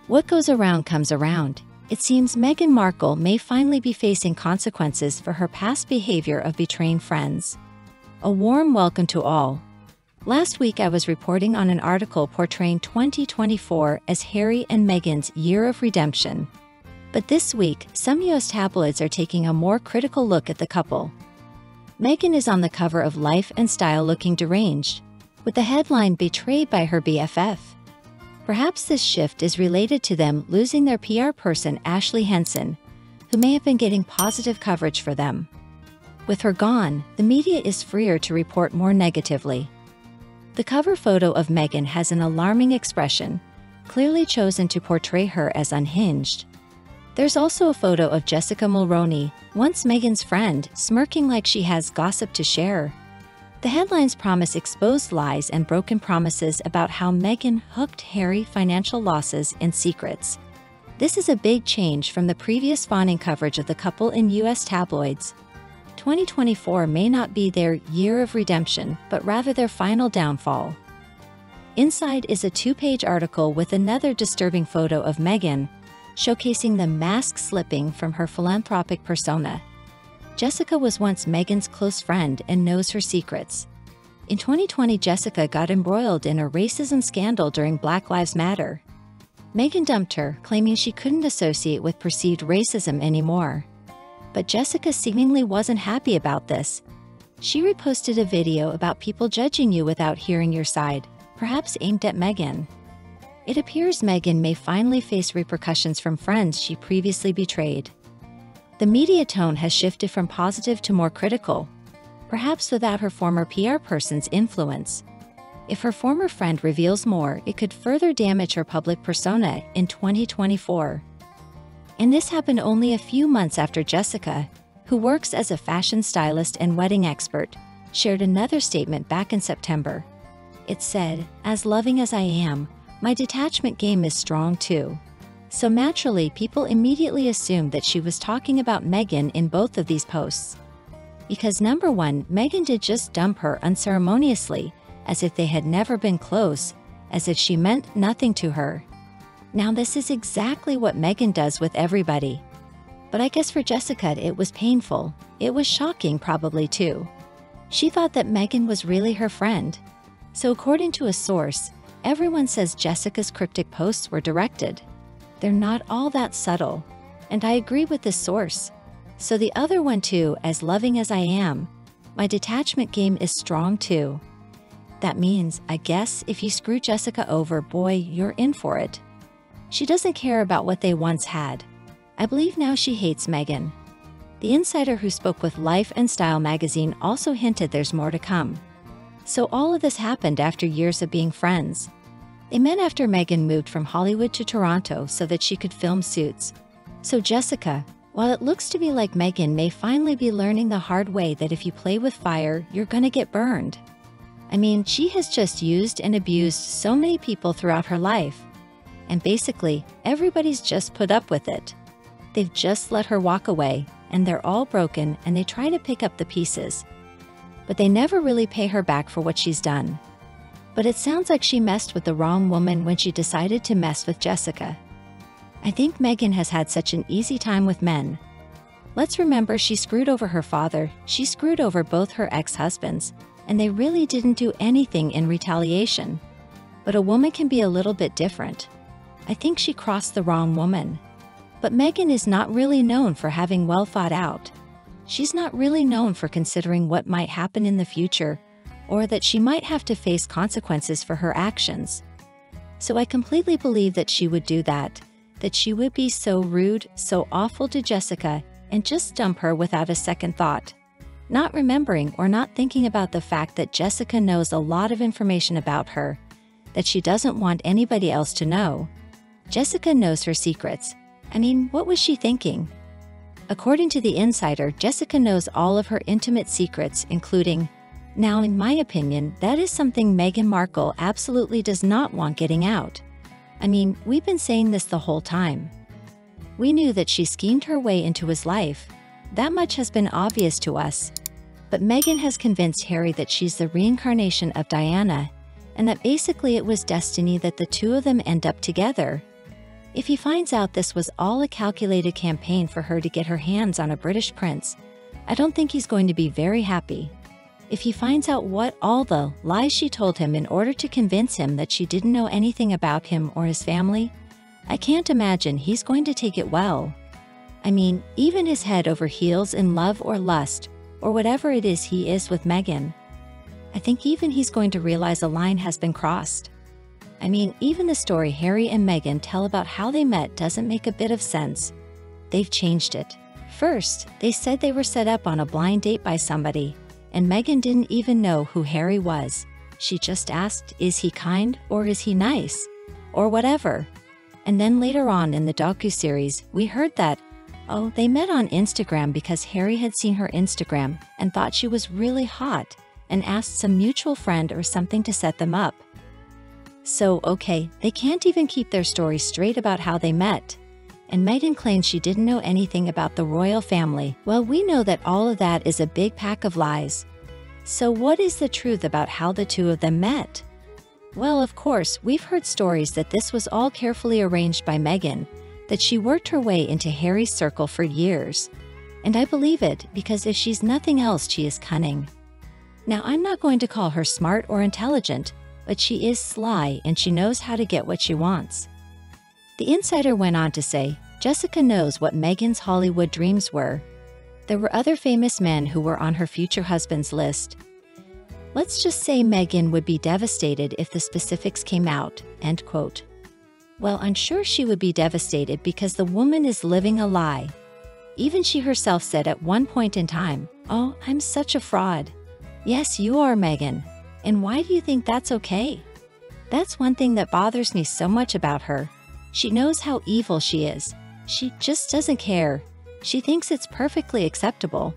What goes around comes around. It seems Meghan Markle may finally be facing consequences for her past behavior of betraying friends. A warm welcome to all. Last week I was reporting on an article portraying 2024 as Harry and Meghan's year of redemption. But this week, some US tabloids are taking a more critical look at the couple. Meghan is on the cover of Life and Style looking deranged, with the headline "Betrayed by her BFF." Perhaps this shift is related to them losing their PR person Ashley Henson, who may have been getting positive coverage for them. With her gone, the media is freer to report more negatively. The cover photo of Meghan has an alarming expression, clearly chosen to portray her as unhinged. There's also a photo of Jessica Mulroney, once Meghan's friend, smirking like she has gossip to share. The headlines promise exposed lies and broken promises about how Meghan hooked Harry financial losses and secrets. This is a big change from the previous fawning coverage of the couple in US tabloids. 2024 may not be their year of redemption, but rather their final downfall. Inside is a 2-page article with another disturbing photo of Meghan, showcasing the mask slipping from her philanthropic persona. Jessica was once Meghan's close friend and knows her secrets. In 2020, Jessica got embroiled in a racism scandal during Black Lives Matter. Meghan dumped her, claiming she couldn't associate with perceived racism anymore. But Jessica seemingly wasn't happy about this. She reposted a video about people judging you without hearing your side, perhaps aimed at Meghan. It appears Meghan may finally face repercussions from friends she previously betrayed. The media tone has shifted from positive to more critical, perhaps without her former PR person's influence. If her former friend reveals more, it could further damage her public persona in 2024. And this happened only a few months after Jessica, who works as a fashion stylist and wedding expert, shared another statement back in September. It said, "As loving as I am, my detachment game is strong too." So naturally, people immediately assumed that she was talking about Meghan in both of these posts. Because number one, Meghan did just dump her unceremoniously, as if they had never been close, as if she meant nothing to her. Now this is exactly what Meghan does with everybody. But I guess for Jessica it was painful. It was shocking probably too. She thought that Meghan was really her friend. So according to a source, everyone says Jessica's cryptic posts were directed. They're not all that subtle, and I agree with this source. So the other one too, "As loving as I am, my detachment game is strong too." That means, I guess, if you screw Jessica over, boy, you're in for it. She doesn't care about what they once had. I believe now she hates Meghan. The insider who spoke with Life and Style magazine also hinted there's more to come. So all of this happened after years of being friends. They met after Meghan moved from Hollywood to Toronto so that she could film Suits. So Jessica, while it looks to me like Meghan may finally be learning the hard way that if you play with fire, you're gonna get burned. I mean, she has just used and abused so many people throughout her life. And basically, everybody's just put up with it. They've just let her walk away, and they're all broken and they try to pick up the pieces. But they never really pay her back for what she's done. But it sounds like she messed with the wrong woman when she decided to mess with Jessica. I think Meghan has had such an easy time with men. Let's remember she screwed over her father, she screwed over both her ex-husbands, and they really didn't do anything in retaliation. But a woman can be a little bit different. I think she crossed the wrong woman. But Meghan is not really known for having well thought out. She's not really known for considering what might happen in the future, or that she might have to face consequences for her actions. So I completely believe that she would do that she would be so rude, so awful to Jessica, and just dump her without a second thought. Not remembering or not thinking about the fact that Jessica knows a lot of information about her, that she doesn't want anybody else to know. Jessica knows her secrets. I mean, what was she thinking? According to the insider, Jessica knows all of her intimate secrets, including. Now, in my opinion, that is something Meghan Markle absolutely does not want getting out. I mean, we've been saying this the whole time. We knew that she schemed her way into his life. That much has been obvious to us. But Meghan has convinced Harry that she's the reincarnation of Diana, and that basically it was destiny that the two of them end up together. If he finds out this was all a calculated campaign for her to get her hands on a British prince, I don't think he's going to be very happy. If he finds out what all the lies she told him in order to convince him that she didn't know anything about him or his family, I can't imagine he's going to take it well. I mean, even his head over heels in love or lust, or whatever it is he is with Meghan, I think even he's going to realize a line has been crossed. I mean, even the story Harry and Meghan tell about how they met doesn't make a bit of sense. They've changed it. First, they said they were set up on a blind date by somebody, and Meghan didn't even know who Harry was. She just asked, is he kind or is he nice? Or whatever. And then later on in the docuseries, we heard that, oh, they met on Instagram because Harry had seen her Instagram and thought she was really hot and asked some mutual friend or something to set them up. So, okay, they can't even keep their story straight about how they met. And Meghan claims she didn't know anything about the royal family. Well, we know that all of that is a big pack of lies. So what is the truth about how the two of them met? Well, of course, we've heard stories that this was all carefully arranged by Meghan, that she worked her way into Harry's circle for years. And I believe it because if she's nothing else, she is cunning. Now, I'm not going to call her smart or intelligent, but she is sly and she knows how to get what she wants. The insider went on to say, Jessica knows what Meghan's Hollywood dreams were. There were other famous men who were on her future husband's list. Let's just say Meghan would be devastated if the specifics came out, end quote. Well, I'm sure she would be devastated because the woman is living a lie. Even she herself said at one point in time, oh, I'm such a fraud. Yes, you are, Meghan. And why do you think that's okay? That's one thing that bothers me so much about her. She knows how evil she is. She just doesn't care. She thinks it's perfectly acceptable.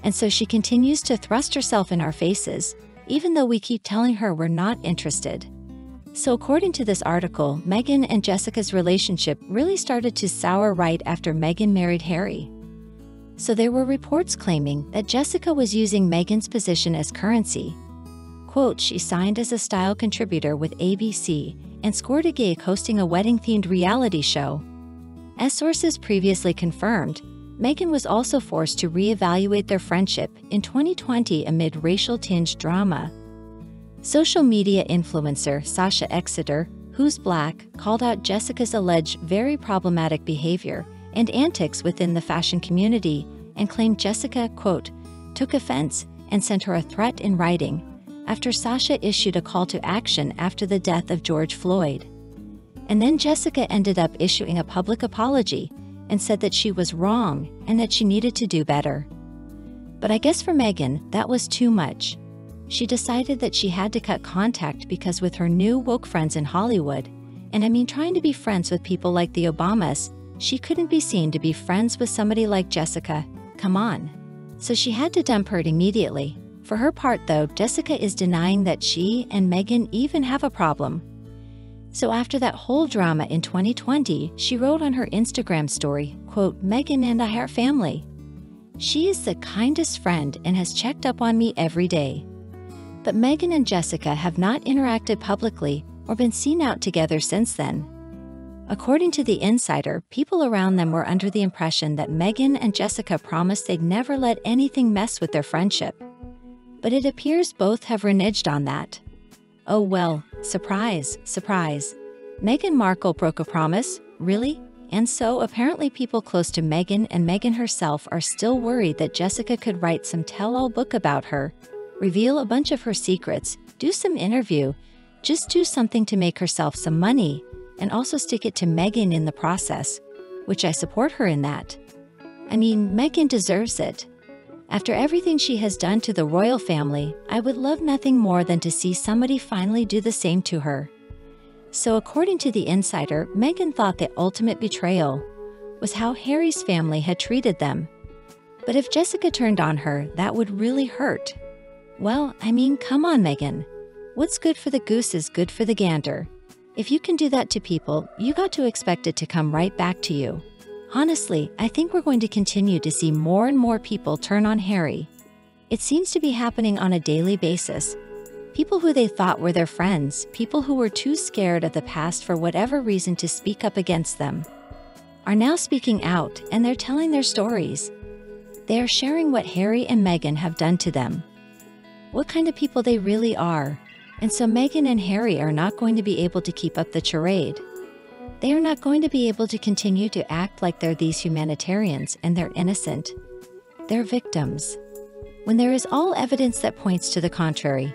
And so she continues to thrust herself in our faces, even though we keep telling her we're not interested. So according to this article, Meghan and Jessica's relationship really started to sour right after Meghan married Harry. So there were reports claiming that Jessica was using Meghan's position as currency. Quote, she signed as a style contributor with ABC and scored a gig hosting a wedding-themed reality show. As sources previously confirmed, Meghan was also forced to reevaluate their friendship in 2020 amid racial-tinged drama. Social media influencer Sasha Exeter, who's Black, called out Jessica's alleged very problematic behavior and antics within the fashion community and claimed Jessica, quote, took offense and sent her a threat in writing after Sasha issued a call to action after the death of George Floyd. And then Jessica ended up issuing a public apology and said that she was wrong and that she needed to do better. But I guess for Meghan, that was too much. She decided that she had to cut contact because with her new woke friends in Hollywood, and I mean trying to be friends with people like the Obamas, she couldn't be seen to be friends with somebody like Jessica. Come on. So she had to dump her immediately. For her part though, Jessica is denying that she and Meghan even have a problem. So after that whole drama in 2020, she wrote on her Instagram story, quote, Meghan and I are family. She is the kindest friend and has checked up on me every day. But Meghan and Jessica have not interacted publicly or been seen out together since then. According to The Insider, people around them were under the impression that Meghan and Jessica promised they'd never let anything mess with their friendship. But it appears both have reneged on that. Oh well, surprise, surprise. Meghan Markle broke a promise? Really? And so apparently people close to Meghan and Meghan herself are still worried that Jessica could write some tell-all book about her, reveal a bunch of her secrets, do some interview, just do something to make herself some money, and also stick it to Meghan in the process, which I support her in that. I mean, Meghan deserves it. After everything she has done to the royal family, I would love nothing more than to see somebody finally do the same to her. So according to The Insider, Meghan thought the ultimate betrayal was how Harry's family had treated them. But if Jessica turned on her, that would really hurt. Well, I mean, come on, Meghan. What's good for the goose is good for the gander. If you can do that to people, you got to expect it to come right back to you. Honestly, I think we're going to continue to see more and more people turn on Harry. It seems to be happening on a daily basis. People who they thought were their friends, people who were too scared of the past for whatever reason to speak up against them, are now speaking out, and they're telling their stories. They are sharing what Harry and Meghan have done to them, what kind of people they really are. And so Meghan and Harry are not going to be able to keep up the charade. They are not going to be able to continue to act like they're these humanitarians and they're innocent. They're victims, when there is all evidence that points to the contrary.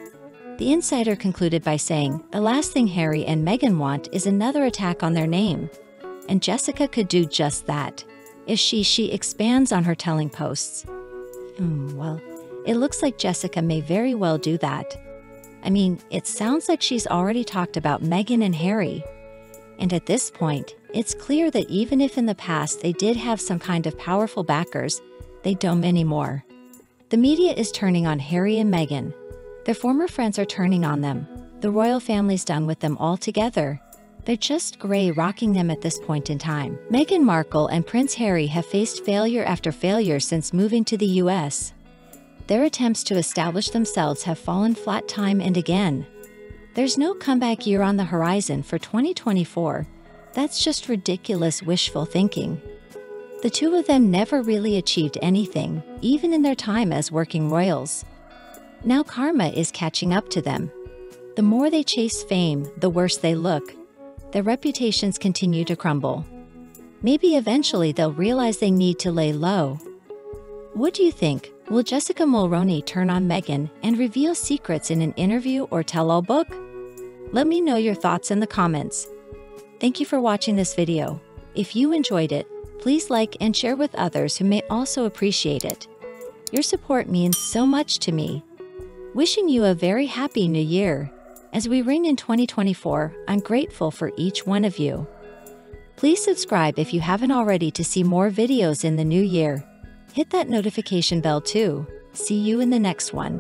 The insider concluded by saying, the last thing Harry and Meghan want is another attack on their name. And Jessica could do just that, if she expands on her telling posts. Well, it looks like Jessica may very well do that. I mean, it sounds like she's already talked about Meghan and Harry. And at this point, it's clear that even if in the past they did have some kind of powerful backers, they don't anymore. The media is turning on Harry and Meghan. Their former friends are turning on them. The royal family's done with them altogether. They're just gray rocking them at this point in time. Meghan Markle and Prince Harry have faced failure after failure since moving to the US. Their attempts to establish themselves have fallen flat time and again. There's no comeback year on the horizon for 2024. That's just ridiculous wishful thinking. The two of them never really achieved anything, even in their time as working royals. Now karma is catching up to them. The more they chase fame, the worse they look. Their reputations continue to crumble. Maybe eventually they'll realize they need to lay low. What do you think? Will Jessica Mulroney turn on Meghan and reveal secrets in an interview or tell-all book? Let me know your thoughts in the comments. Thank you for watching this video. If you enjoyed it, please like and share with others who may also appreciate it. Your support means so much to me. Wishing you a very happy new year. As we ring in 2024, I'm grateful for each one of you. Please subscribe if you haven't already to see more videos in the new year. Hit that notification bell too. See you in the next one.